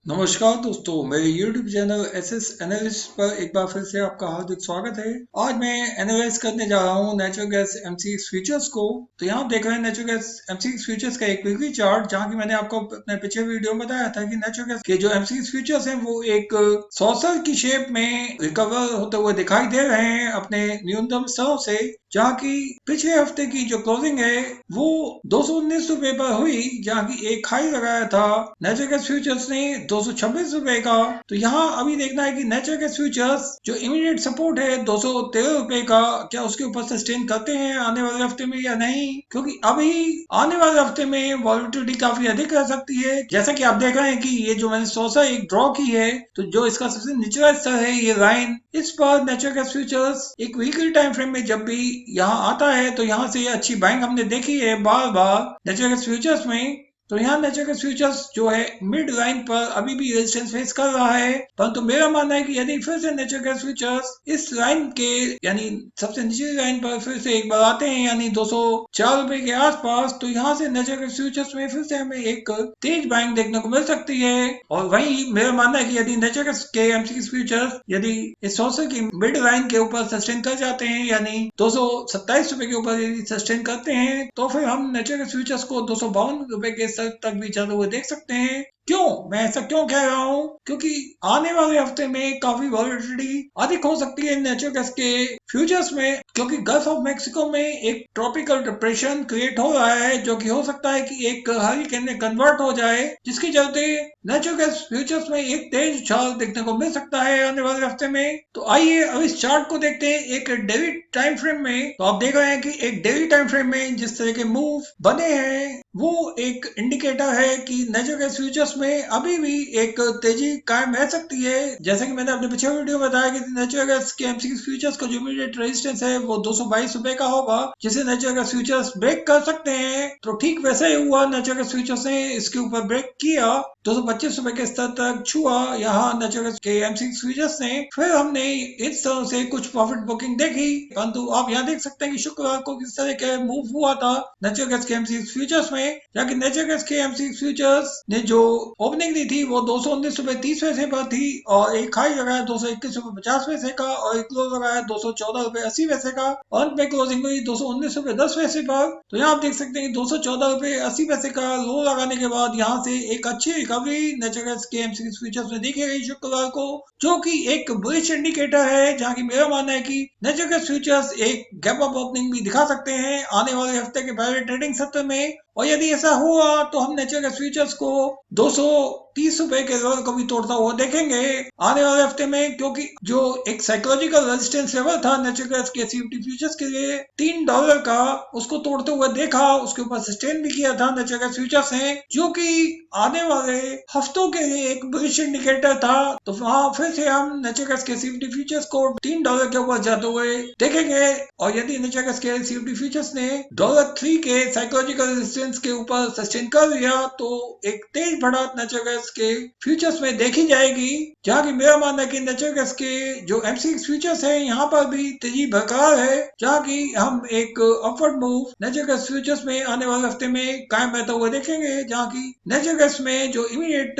नमस्कार दोस्तों, मेरे YouTube चैनल एसएस एनालिस्ट पर एक बार फिर से आपका हार्दिक स्वागत है। आज मैं एनालाइज करने जा रहा हूँ नेचुरल गैस एमसीएक्स फ्यूचर्स को। तो यहाँ आप देख रहे हैं नेचुरल गैस एमसीएक्स फ्यूचर्स का एक वीकली चार्ट, जहाँ की मैंने आपको अपने पिछले वीडियो में बताया था कि नेचुरल गैस के जो एमसीएक्स फ्यूचर्स हैं वो एक सॉसर की शेप में रिकवर होते हुए दिखाई दे रहे हैं अपने न्यूनतम स्तर से, जहाँ की पिछले हफ्ते की जो क्लोजिंग है वो 219 रुपए पर हुई, जहाँ की एक हाई लगाया था नेचुरल गैस फ्यूचर्स ने 226 रुपए का। तो यहाँ अभी देखना है कि नेचुरल गैस फ्यूचर्स जो इमीडिएट सपोर्ट है 213 रुपए का, क्या उसके ऊपर सस्टेन करते हैं आने वाले हफ्ते में या नहीं, क्योंकि अभी आने वाले हफ्ते में वॉलिटिलिटी काफी अधिक रह सकती है। जैसा कि आप देख रहे हैं कि ये जो मैंने सोचा एक ड्रॉ की है, तो जो इसका सबसे निचला स्तर है ये लाइन, इस पर नेचुरल गैस फ्यूचर्स एक वीकली टाइम फ्रेम में जब भी यहाँ आता है तो यहाँ से अच्छी बाइंग हमने देखी है बार बार नेचुरल गैस फ्यूचर्स में। तो यहाँ नेचुरल गैस फ्यूचर्स जो है मिड लाइन पर अभी भी रेजिस्टेंस फेस कर रहा है, परंतु मेरा मानना है कि यदि फिर से नेचुरल गैस फ्यूचर्स इस लाइन के यानी सबसे निचली लाइन पर फिर से एक बार आते हैं यानी 204 रुपए के आसपास, तो यहाँ से नेचुरल गैस फ्यूचर्स में फिर से हमें एक तेज बाइंग देखने को मिल सकती है। और वहीं मेरा मानना है कि यदि नेचुरल गैस के एमसीएक्स फ्यूचर्स यदि इस सॉसर की मिड लाइन के ऊपर सस्टेन कर जाते हैं यानी 227 रुपए के ऊपर यदि सस्टेन करते हैं, तो फिर हम नेचुरल गैस फ्यूचर्स को 252 रुपए के तक भी जाते हुए देख सकते हैं। क्यों मैं ऐसा क्यों कह रहा हूँ, क्योंकि आने वाले हफ्ते में काफी वॉलिटिलिटी अधिक हो सकती है नेचुरल गैस के फ्यूचर्स में, क्योंकि गल्फ ऑफ मेक्सिको में एक ट्रॉपिकल डिप्रेशन क्रिएट हो रहा है जो कि हो सकता है कि एक हरिकेन में कन्वर्ट हो जाए, जिसके चलते नेचुरल गैस फ्यूचर्स में एक तेज उछाल देखने को मिल सकता है आने वाले हफ्ते में। तो आइए अब इस चार्ट को देखते हैं एक डेली टाइम फ्रेम में। तो आप देख रहे हैं कि एक डेली टाइम फ्रेम में जिस तरह के मूव बने हैं वो एक इंडिकेटर है कि नेचुरल गैस फ्यूचर्स में अभी भी एक तेजी कायम रह सकती है। जैसे कि मैंने अपने पिछले वीडियो में बताया कि नेचुरल गैस के एमसीएक्स फ्यूचर्स का जो इमीडिएट रेजिस्टेंस है वो 222 रुपए का होगा, जिसे नेचुरल गैस फ्यूचर्स ब्रेक कर सकते हैं। तो ठीक वैसे ही हुआ, नेचुरल गैस फ्यूचर्स ने इसके ऊपर ब्रेक किया, 225 रुपए के स्तर तक छुआ यहाँ नेचुरल गैस के एमसीएक्स फ्यूचर्स ने। फिर हमने इस तरह से कुछ प्रॉफिट बुकिंग देखी, परंतु आप यहाँ देख सकते हैं कि शुक्रवार को किस तरह का मूव हुआ था नेचुरल गैस के एमसीएक्स फ्यूचर्स में, जबकि नेचुरल गैस के एमसीएक्स फ्यूचर्स ने जो ओपनिंग दी थी वो 219 रुपए 30 पैसे पर थी और एक हाई लगाया 221 रुपए 50 पैसे का और एक क्लोज लगाया 214 रुपए 80 पैसे का और अंत में क्लोजिंग हुई 219 रुपए 10 पैसे पर। तो यहाँ आप देख सकते हैं कि 214 रुपए 80 पैसे का लो लगाने के बाद यहाँ से एक अच्छी रिकवरी नेचुरल गैस के एमसीएक्स फ्यूचर्स में देखी गई शुक्रवार को, जो कि एक बुलिश इंडिकेटर है, जहाँ की मेरा मानना है कि नेचुरल गैस फ्यूचर्स एक गैप अप ओपनिंग भी दिखा सकते हैं आने वाले हफ्ते के पहले ट्रेडिंग सत्र में। और यदि ऐसा हुआ तो हम नेचुरल गैस फ्यूचर्स को 230 रुपए के लेवल को भी तोड़ता हुआ देखेंगे आने वाले हफ्ते में, क्योंकि जो एक साइकोलॉजिकल रेजिस्टेंस लेवल था नेचुरल गैस के सीएफटी फ्यूचर्स के लिए $3 का, उसको तोड़ते हुए देखा, उसके ऊपर सस्टेन भी किया था नेचुरल गैस फ्यूचर्स ने, जो कि आने वाले हफ्तों के लिए एक बुलिश इंडिकेटर था। तो वहां फिर से हम नेचुरल गैस के सीएफटी फ्यूचर्स को $3 के ऊपर जाते हुए देखेंगे। और यदि नेचुरल गैस के सीएफटी फ्यूचर्स ने $3 के साइकोलॉजिकल रेजिस्टेंस के ऊपर सस्टेन कर लिया तो एक तेज बढ़त नेचुरल गैस के फ्यूचर्स में देखी जाएगी, जहाँ की मेरा मानना है कि नेचुरल गैस के जो एमसीएक्स फ्यूचर्स है यहाँ पर भी तेजी बरकरार है, जहाँ की हम एक upward move natural gas futures में आने वाले हफ्ते में कायम रहता हुआ देखेंगे, जहाँ की नेचुरल गैस में जो इमीडिएट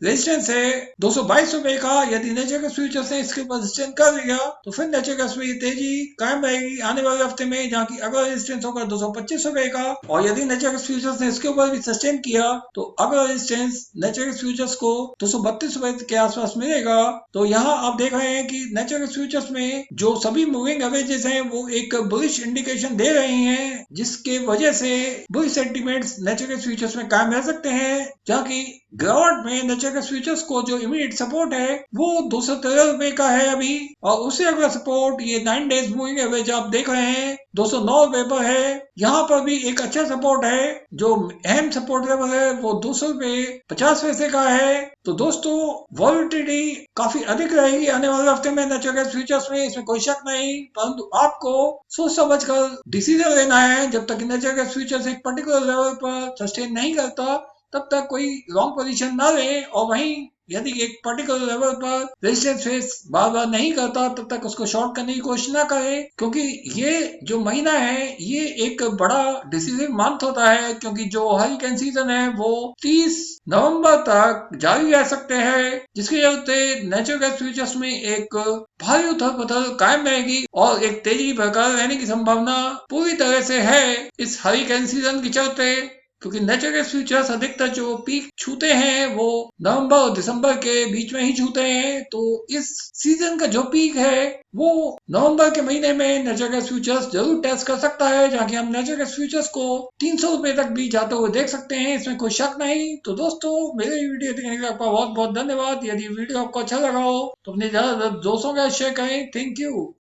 रेजिस्टेंस है 222 रुपए का, यदि नेचुरल गैस फ्यूचर्स ने इसके ऊपर सस्टेन कर लिया तो फिर नेचुरल गैस में ये तेजी कायम रहेगी आने वाले हफ्ते में, जहाँ की अगला रेजिस्टेंस होगा 225 रुपए का। और यदि नेचुरल गैस फ्यूचर्स ने इसके ऊपर भी सस्टेन किया तो अगला रेजिस्टेंस नेचुरल गैस फ्यूचर्स को 232 रुपए के आसपास मिलेगा। तो यहाँ आप देख रहे हैं कि नेचुरल गैस फ्यूचर्स में जो सभी मूविंग एवरेजेस हैं वो एक बुलिश इंडिकेशन दे रही हैं, जिसके वजह से bullish sentiments natural gas futures में कायम रह सकते हैं, जहाँ की गिरावट में नेचुरल गैस फ्यूचर्स को जो इमीडिएट सपोर्ट है वो 213 रुपए का है अभी, और उससे अगला सपोर्ट ये 9 डेज मूविंग एवरेज आप देख रहे हैं 209 रुपए पर है। यहाँ पर भी एक अच्छा सपोर्ट है, जो अहम सपोर्ट लेवल है वो 200 रुपए 50 पैसे का है। तो दोस्तों वॉलिटिलिटी काफी अधिक रहेगी आने वाले हफ्ते में नेचुरल गैस फ्यूचर्स में, इसमें कोई शक नहीं, परंतु आपको सोच समझ कर डिसीजन लेना है। जब तक नेचुरल गैस फ्यूचर्स एक पर्टिकुलर लेवल पर सस्टेन नहीं करता तब तक कोई लॉन्ग पोजीशन ना ले, और वहीं यदि एक पर्टिकुलर लेवल पर रेजिस्टेंस फेस बार बार नहीं करता तब तक उसको शॉर्ट करने की कोशिश ना करे, क्योंकि ये जो महीना है ये एक बड़ा डिसीजिव मंथ होता है, क्योंकि जो हरिकेन सीजन है वो 30 नवंबर तक जारी रह सकते हैं, जिसकी वजह से नेचुरल गैस फ्यूचर्स में एक भारी उथल पुथल कायम रहेगी और एक तेजी बरकरार रहने की संभावना पूरी तरह से है इस हरिकेन सीजन के चलते, क्योंकि नेचुरल गैस फ्यूचर्स अधिकतर जो पीक छूते हैं वो नवंबर और दिसंबर के बीच में ही छूते हैं। तो इस सीजन का जो पीक है वो नवंबर के महीने में नेचुरल गैस फ्यूचर्स जरूर टेस्ट कर सकता है, जहाँ की हम नेचुरल गैस फ्यूचर्स को 300 रुपए तक भी जाते हुए देख सकते हैं, इसमें कोई शक नहीं। तो दोस्तों, मेरे वीडियो देखने के लिए आपका बहुत बहुत धन्यवाद। यदि वीडियो आपको अच्छा लगा हो तो अपने ज्यादा दोस्तों के साथ शेयर करें। Thank you.